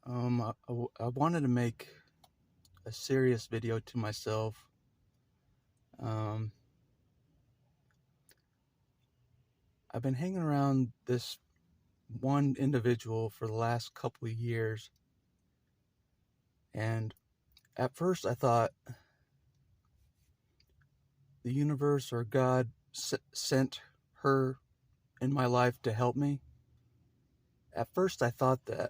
I wanted to make a serious video to myself. Um, I've been hanging around this one individual for the last couple of years, and at first I thought the universe or God sent her in my life to help me. At first I thought that,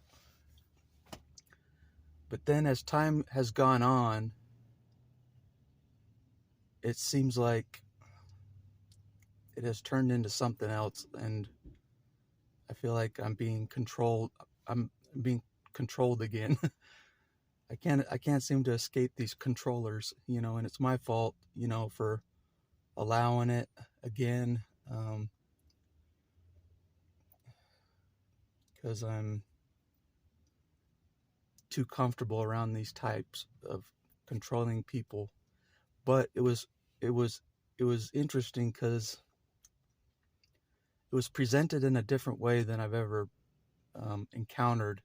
but then as time has gone on, it seems like it has turned into something else, and I feel like I'm being controlled. I'm being controlled again. I can't seem to escape these controllers, and it's my fault, for allowing it again, because I'm too comfortable around these types of controlling people. But it was interesting because it was presented in a different way than I've ever encountered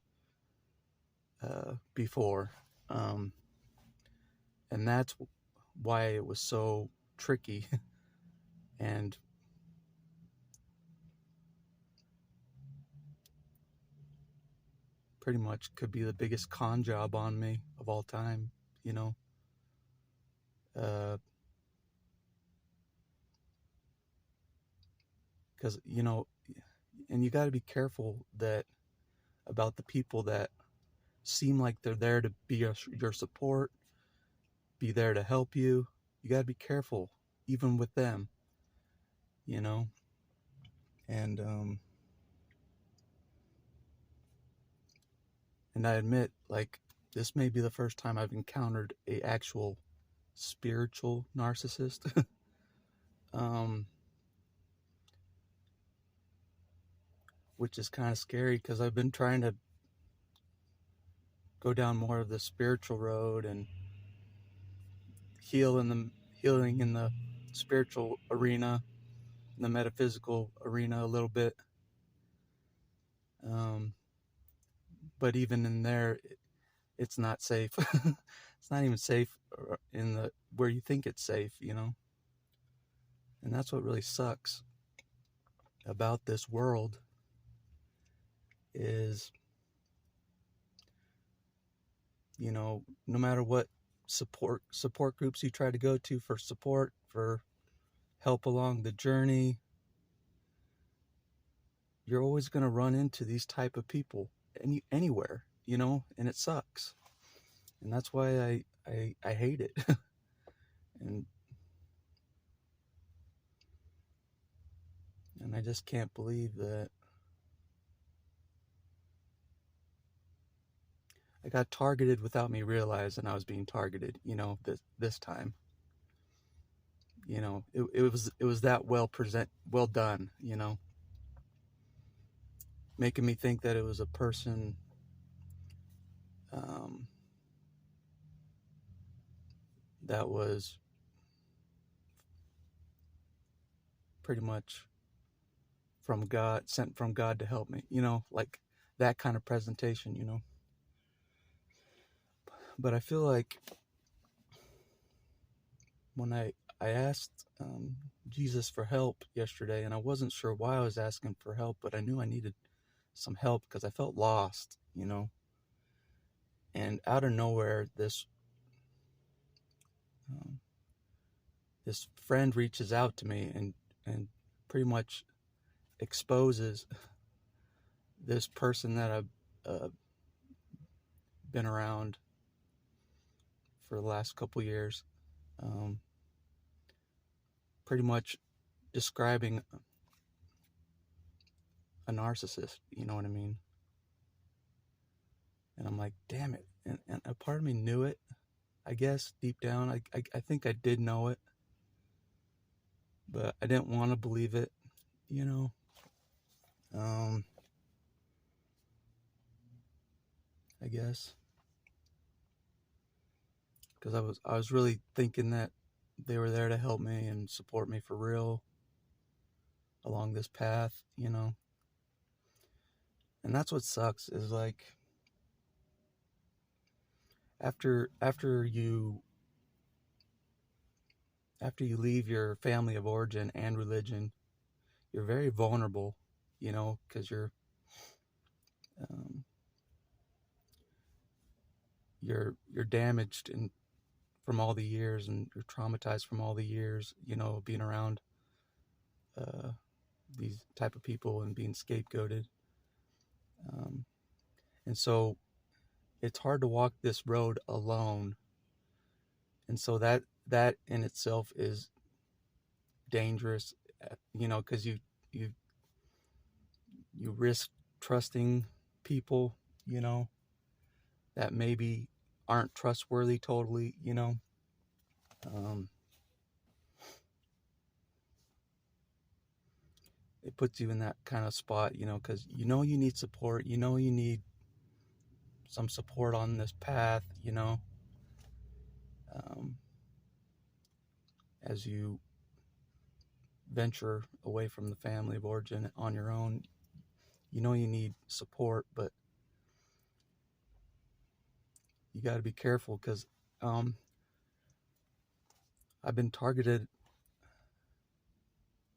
before, and that's why it was so tricky. And pretty much could be the biggest con job on me of all time, because and you got to be careful that about the people that seem like they're there to be your support, be there to help you. You got to be careful even with them, and I admit, like, this may be the first time I've encountered a actual spiritual narcissist. Which is kind of scary because I've been trying to go down more of the spiritual road and healing in the spiritual arena, in the metaphysical arena a little bit. But even in there, it's not safe. It's not even safe in the where you think it's safe, And that's what really sucks about this world is, no matter what support groups you try to go to for support, for help along the journey, you're always going to run into these type of people anywhere, and it sucks. And that's why I hate it. and I just can't believe that I got targeted without me realizing I was being targeted, this time. It was that well done, making me think that it was a person that was pretty much from God, sent from God to help me, like that kind of presentation, But I feel like when I asked Jesus for help yesterday, and I wasn't sure why I was asking for help, but I knew I needed some help because I felt lost, and out of nowhere, this friend reaches out to me and pretty much exposes this person that I've been around for the last couple years, pretty much describing a narcissist, you know what I mean? And I'm like, damn it. And a part of me knew it, I guess, deep down. I think I did know it, but I didn't want to believe it, I guess. Because I was really thinking that they were there to help me and support me for real along this path, And that's what sucks is, like, after you leave your family of origin and religion, you're very vulnerable, because um, you're damaged and from all the years, and you're traumatized from all the years, being around uh, these type of people and being scapegoated. Um, and so it's hard to walk this road alone. And so that in itself is dangerous, because you risk trusting people, that maybe aren't trustworthy totally, um, it puts you in that kind of spot, because you need support, you need some support on this path, um, as you venture away from the family of origin on your own. You need support, but you got to be careful, because I've been targeted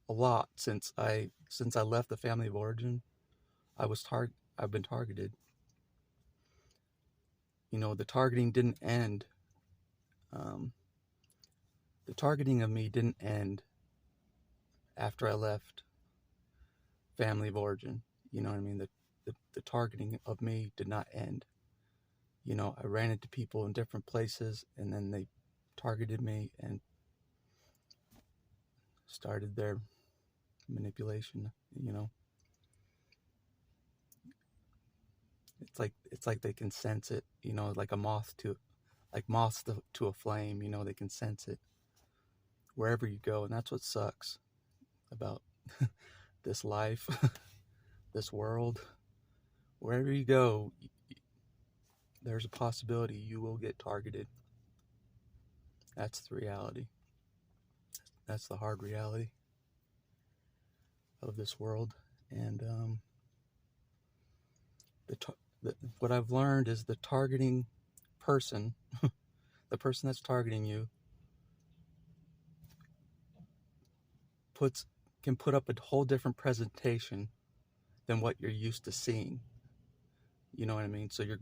a lot since I left the family of origin. I've been targeted. The targeting didn't end. Um, the targeting of me didn't end after I left family of origin. You know what I mean? The targeting of me did not end. I ran into people in different places, and then they targeted me and started their manipulation. It's like they can sense it. Like moths to a flame. They can sense it wherever you go, and that's what sucks about this life, this world. Wherever you go, there's a possibility you will get targeted. That's the reality. That's the hard reality of this world. And what I've learned is the targeting person, the person that's targeting you, can put up a whole different presentation than what you're used to seeing. You know what I mean? So you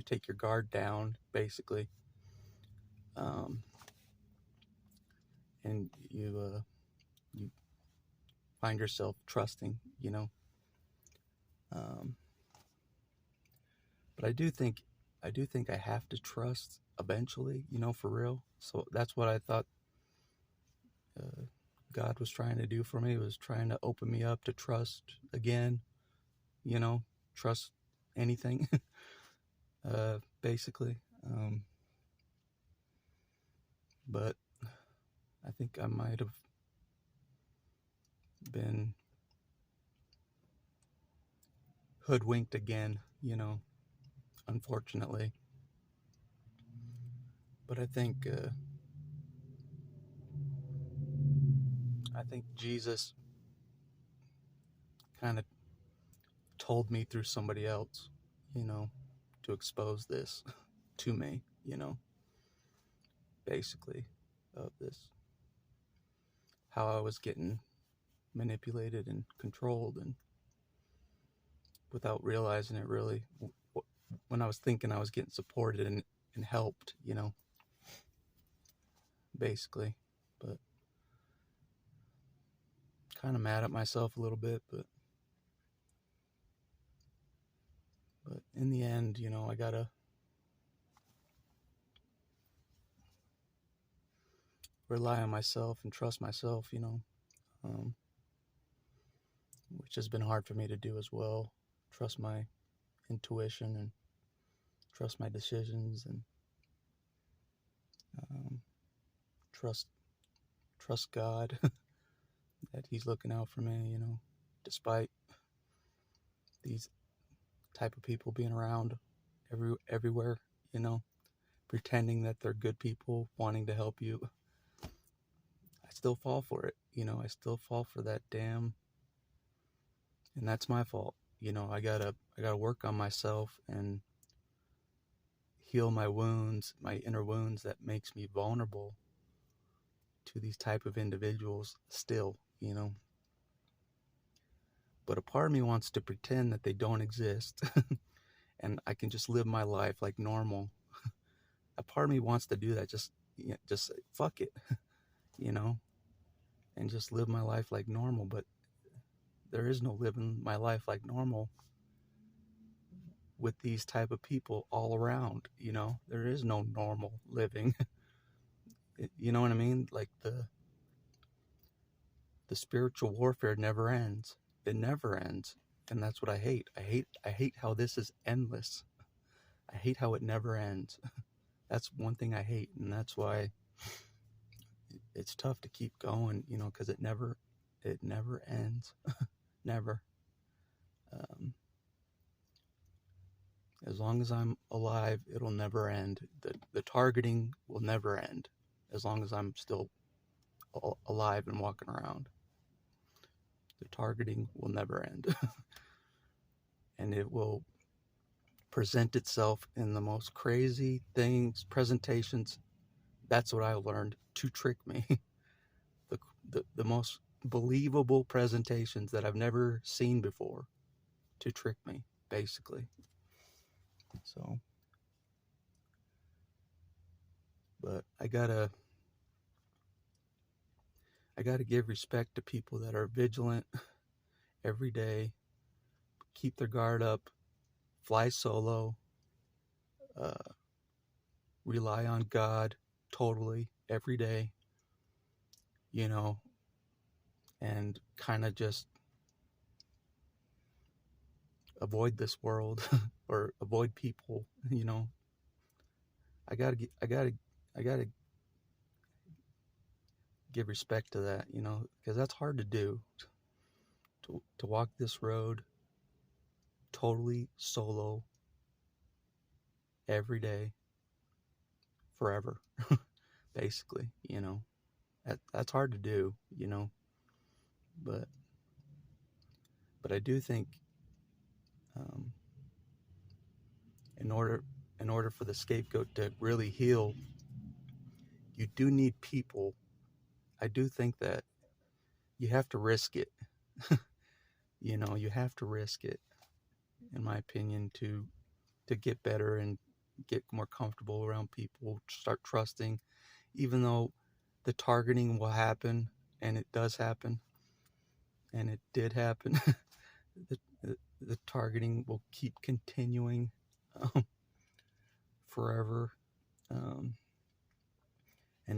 take your guard down, basically, and you find yourself trusting. But I do think I have to trust eventually. For real. So that's what I thought God was trying to do for me. Was trying to open me up to trust again. Trust anything. Basically. But I think I might have been hoodwinked again, unfortunately. But I think Jesus kind of told me through somebody else, to expose this to me, basically, of this, how I was getting manipulated and controlled, and without realizing it, really, when I was thinking I was getting supported and helped, basically. But kind of mad at myself a little bit, but in the end, I gotta rely on myself and trust myself, which has been hard for me to do as well. Trust my intuition and trust my decisions, and trust God that He's looking out for me, despite these type of people being around everywhere, pretending that they're good people, wanting to help you. I still fall for it, I still fall for that damn, and that's my fault. I gotta work on myself and heal my wounds, my inner wounds, that makes me vulnerable to these type of individuals still, But a part of me wants to pretend that they don't exist and I can just live my life like normal. A part of me wants to do that, just say, fuck it, and just live my life like normal. But there is no living my life like normal with these type of people all around. There is no normal living. You know what I mean? Like the spiritual warfare never ends. It never ends. And that's what I hate. I hate how this is endless. I hate how it never ends. That's one thing I hate, and that's why it's tough to keep going, because it never ends. Never. As long as I'm alive, it'll never end. The targeting will never end as long as I'm still alive and walking around. The targeting will never end. And it will present itself in the most crazy things, presentations. That's what I learned, to trick me. The most believable presentations that I've never seen before, to trick me, basically. So, but I gotta give respect to people that are vigilant every day, keep their guard up, fly solo, rely on God totally every day, and kind of just avoid this world or avoid people. I gotta give respect to that, because that's hard to do, to walk this road totally solo every day forever. Basically, that's hard to do, but I do think in order for the scapegoat to really heal, you do need people. I do think that you have to risk it. You have to risk it, in my opinion, to get better and get more comfortable around people, start trusting, even though the targeting will happen, and it does happen, and it did happen. the targeting will keep continuing forever, and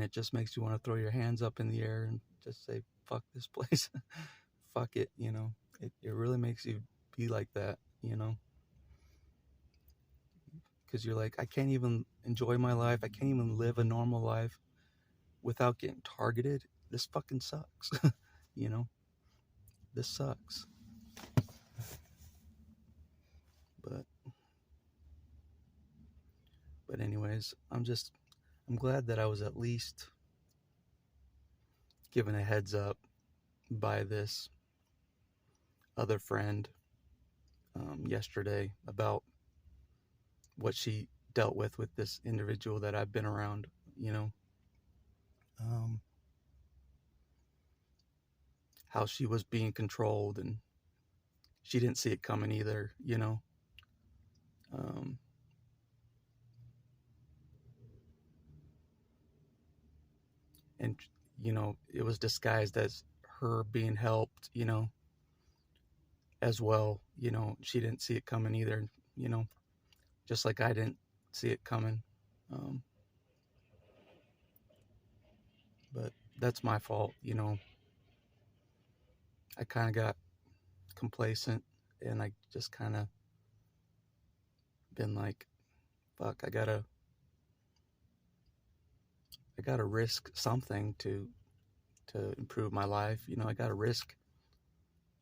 it just makes you want to throw your hands up in the air and just say, fuck this place. Fuck it. It really makes you be like that, because you're like, I can't even enjoy my life, I can't even live a normal life without getting targeted. This fucking sucks. This sucks. But anyways, I'm glad that I was at least given a heads up by this other friend yesterday about what she dealt with this individual that I've been around, how she was being controlled, and she didn't see it coming either, and it was disguised as her being helped, as well. She didn't see it coming either, just like I didn't see it coming. But that's my fault, I kind of got complacent, and I just kind of been like, fuck, I gotta risk something to improve my life. I gotta risk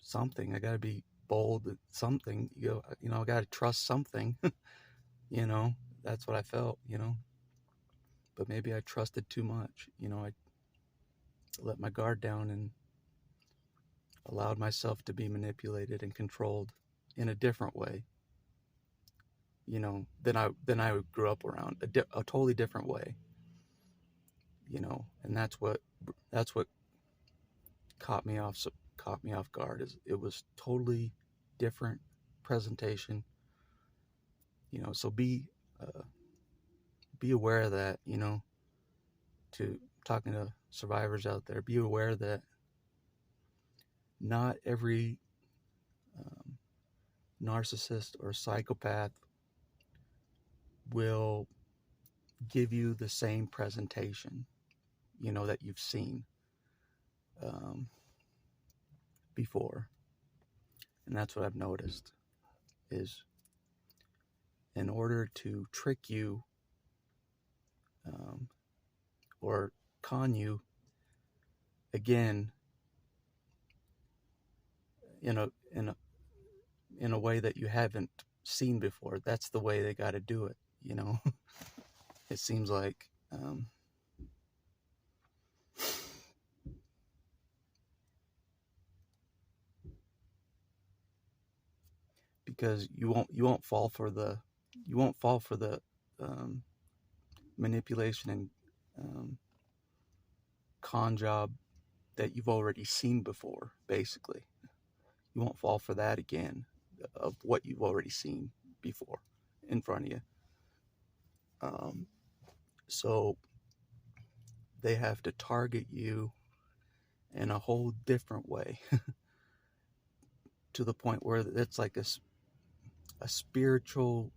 something. I gotta be bold at something. I gotta trust something. That's what I felt. But maybe I trusted too much. I let my guard down and allowed myself to be manipulated and controlled in a different way. than I grew up around, a totally different way, and that's what caught me off guard. Is it was totally different presentation, so be aware of that, to talking to survivors out there, be aware that not every narcissist or psychopath will give you the same presentation, that you've seen before. And that's what I've noticed, is in order to trick you or con you again in a way that you haven't seen before, that's the way they got to do it. It seems like because you won't fall for the manipulation and con job that you've already seen before. Basically, you won't fall for that again, of what you've already seen before in front of you. So they have to target you in a whole different way to the point where it's like a spiritual,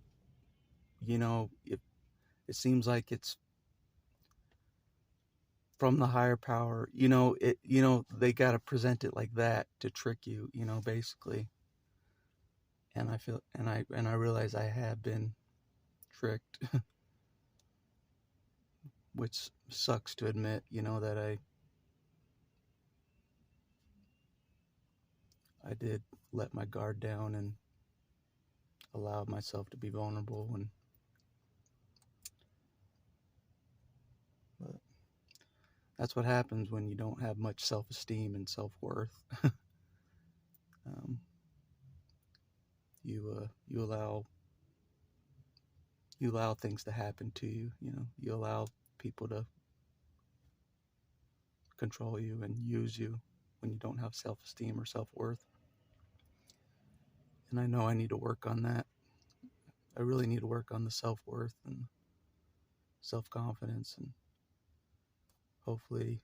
it seems like it's from the higher power, they got to present it like that to trick you, basically. And I realize I have been tricked, which sucks to admit, that I did let my guard down and allowed myself to be vulnerable. But that's what happens when you don't have much self-esteem and self-worth. You allow things to happen to you. You allow people to control you and use you when you don't have self-esteem or self-worth. And I know I need to work on that. I really need to work on the self-worth and self-confidence, and hopefully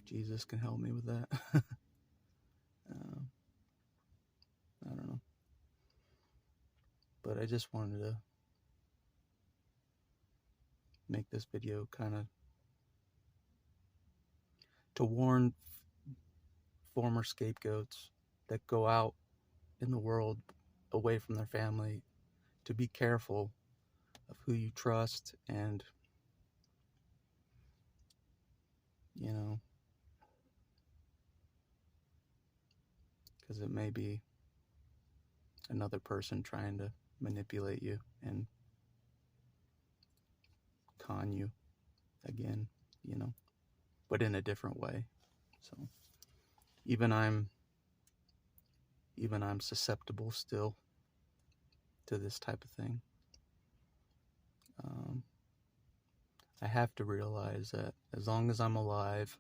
Jesus can help me with that. I don't know. But I just wanted to make this video kind of to warn former scapegoats that go out in the world away from their family to be careful of who you trust, and because it may be another person trying to manipulate you and con you again, but in a different way. So even I'm susceptible still to this type of thing. I have to realize that as long as I'm alive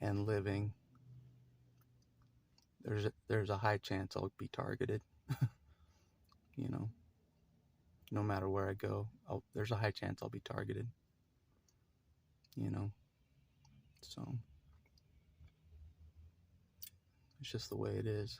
and living, there's a high chance I'll be targeted. No matter where I go, there's a high chance I'll be targeted. So it's just the way it is.